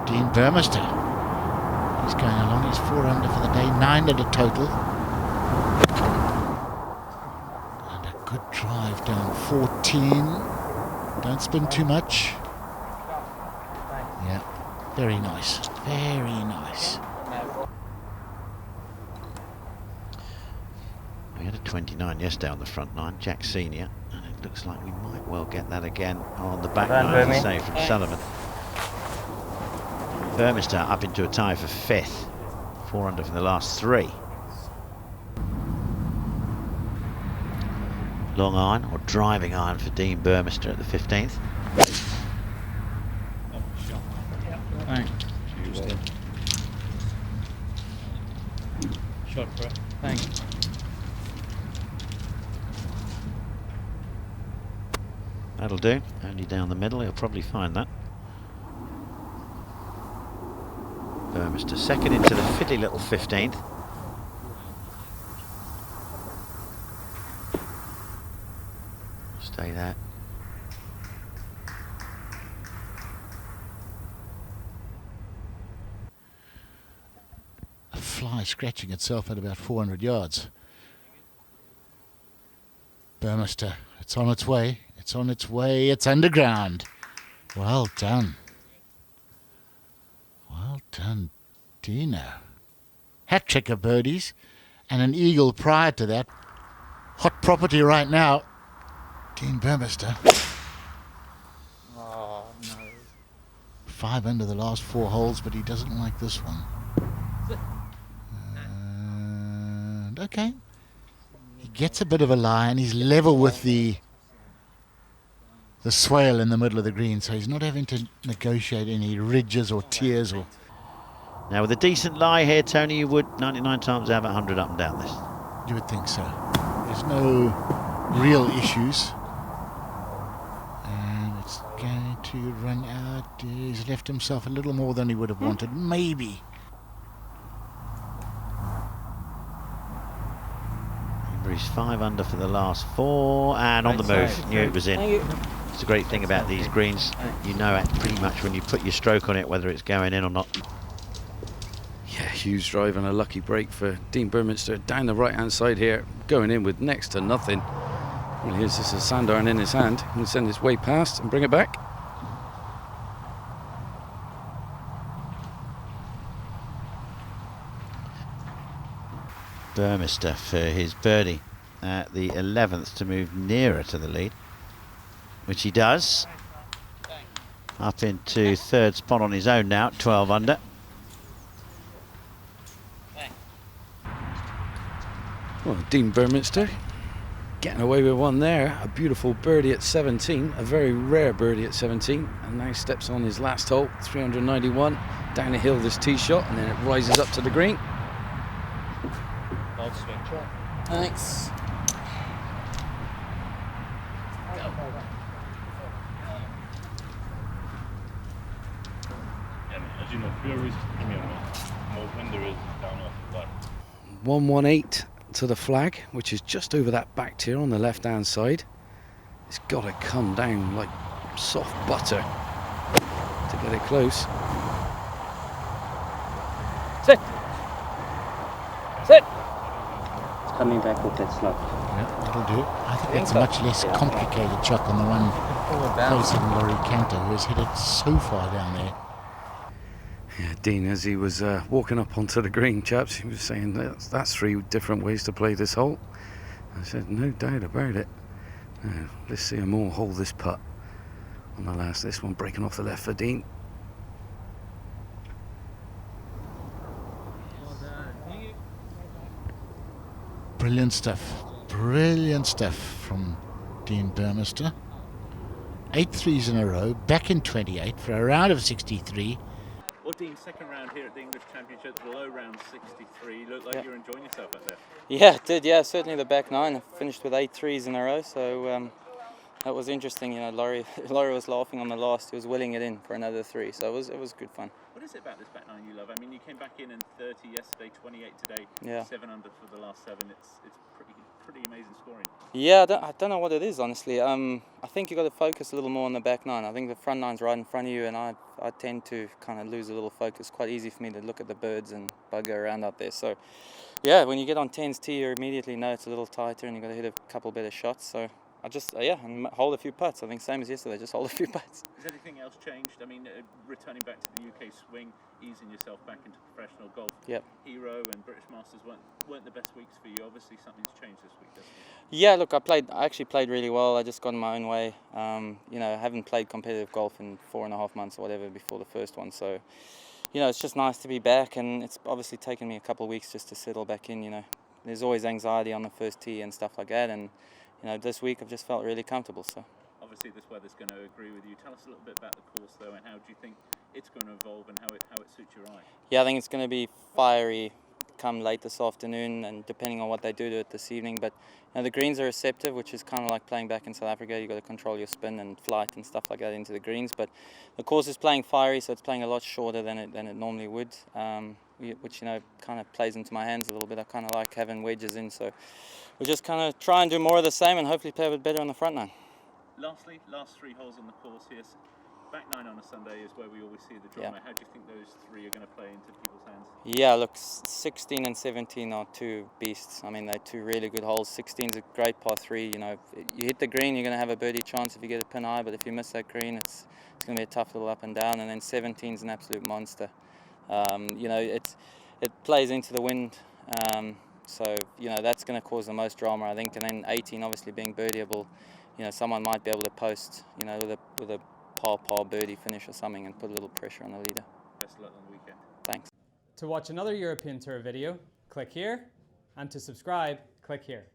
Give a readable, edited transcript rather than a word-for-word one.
Dean Burmester. He's going along. He's 4 under for the day, 9 at a total. And a good drive down 14. Don't spin too much. Yeah, very nice. Very nice. We had a 29 yesterday on the front nine, Jack Senior, and it looks like we might well get that again on the back nine, as I say, from Sullivan. Burmester up into a tie for 5th, 4 under for the last 3. Long iron or driving iron for Dean Burmester at the 15th. Thanks. Shot, bro. Thanks. That'll do. Only down the middle. He'll probably find that. Burmester second into the fiddly little 15th. Stay there. A fly scratching itself at about 400 yards. Burmester, it's on its way. It's on its way. It's underground. Well done. Well done, Dino. Hat-trick of birdies and an eagle prior to that. Hot property right now. Dean Burmester. Oh, no. 5 under the last 4 holes, but he doesn't like this one. And okay. He gets a bit of a lie and he's level with the swale in the middle of the green, so he's not having to negotiate any ridges or tiers or... Now with a decent lie here, Tony, you would 99 times out of 100 up and down this. You would think so. There's no real issues. And it's going to run out. He's left himself a little more than he would have wanted. Maybe. He's 5 under for the last 4 and on the move. Knew it was in. It's a great thing about these greens. You know it pretty much when you put your stroke on it whether it's going in or not. Yeah, huge drive and a lucky break for Dean Burmester down the right hand side here, going in with next to nothing. Well, here's just a sand iron in his hand. He can send his way past and bring it back. Burmester for his birdie at the 11th to move nearer to the lead, which he does. Up into 3rd spot on his own now, 12 under. Well, Dean Burmester getting away with one there. A beautiful birdie at 17, a very rare birdie at 17, and now steps on his last hole, 391. Down the hill, this tee shot, and then it rises up to the green. Thanks. As you know, Fury's more when there is down off the back. 118 to the flag, which is just over that back tier on the left hand side. It's got to come down like soft butter to get it close. Sit. Sit. It's coming back with that slot. Yeah, that'll do. I think that's a much less complicated shot than the one facing Laurie Cantor, who has hit it so far down there. Yeah, Dean, as he was walking up onto the green, chaps, he was saying that's 3 different ways to play this hole. I said, no doubt about it. Now, let's see him all hold this putt on the last. This one breaking off the left for Dean. Brilliant stuff. Brilliant stuff from Dean Burmester. 8 threes in a row, back in 28 for a round of 63. Well, Dean, second round here at the English Championship, below round 63. Looked like you're enjoying yourself out there. Yeah, it did. Yeah, certainly the back nine. I finished with 8 threes in a row, so that was interesting. You know, Laurie was laughing on the last. He was willing it in for another 3, so it was good fun. What is it about this back nine you love? I mean, you came back in 30 yesterday, 28 today, Yeah. 7 under for the last 7. It's pretty amazing scoring. Yeah, I don't know what it is, honestly. I think you've got to focus a little more on the back nine. I think the front nine's right in front of you, and I tend to kind of lose a little focus. Quite easy for me to look at the birds and bugger around out there. So, yeah, when you get on 10's tee, you immediately know it's a little tighter and you've got to hit a couple better shots. So I just, and hold a few putts. I think same as yesterday, just hold a few putts. Has anything else changed? I mean, returning back to the UK swing, easing yourself back into professional golf. Yep. Hero and British Masters weren't the best weeks for you. Obviously, something's changed this week, doesn't it? Yeah, look, I actually played really well. I just got in my own way. You know, I haven't played competitive golf in 4.5 months or whatever before the first one. So, you know, it's just nice to be back, and it's obviously taken me a couple of weeks just to settle back in. You know, there's always anxiety on the first tee and stuff like that, and you know, this week I've just felt really comfortable. So. Obviously, this weather's going to agree with you. Tell us a little bit about the course, though, and how do you think it's going to evolve and how it suits your eye? Yeah, I think it's going to be fiery come late this afternoon, and depending on what they do to it this evening. But you know, the greens are receptive, which is kind of like playing back in South Africa. You've got to control your spin and flight and stuff like that into the greens. But the course is playing fiery, so it's playing a lot shorter than it normally would, which, you know, kind of plays into my hands a little bit. I kind of like having wedges in, so we'll just kind of try and do more of the same and hopefully play a bit better on the front nine. Lastly, last 3 holes on the course here. Back nine on a Sunday is where we always see the drama. How do you think those 3 are going to play into people's hands? Yeah, look, 16 and 17 are 2 beasts. I mean, they're 2 really good holes. 16's a great par 3. You know, if you hit the green, you're going to have a birdie chance if you get a pin eye. But if you miss that green, it's going to be a tough little up and down. And then 17's an absolute monster. You know, it plays into the wind. So, you know, that's going to cause the most drama, I think. And then 18, obviously being birdieable, you know, someone might be able to post, you know, with a par birdie finish or something and put a little pressure on the leader. Best of luck on the weekend. Thanks. To watch another European Tour video, click here, and to subscribe, click here.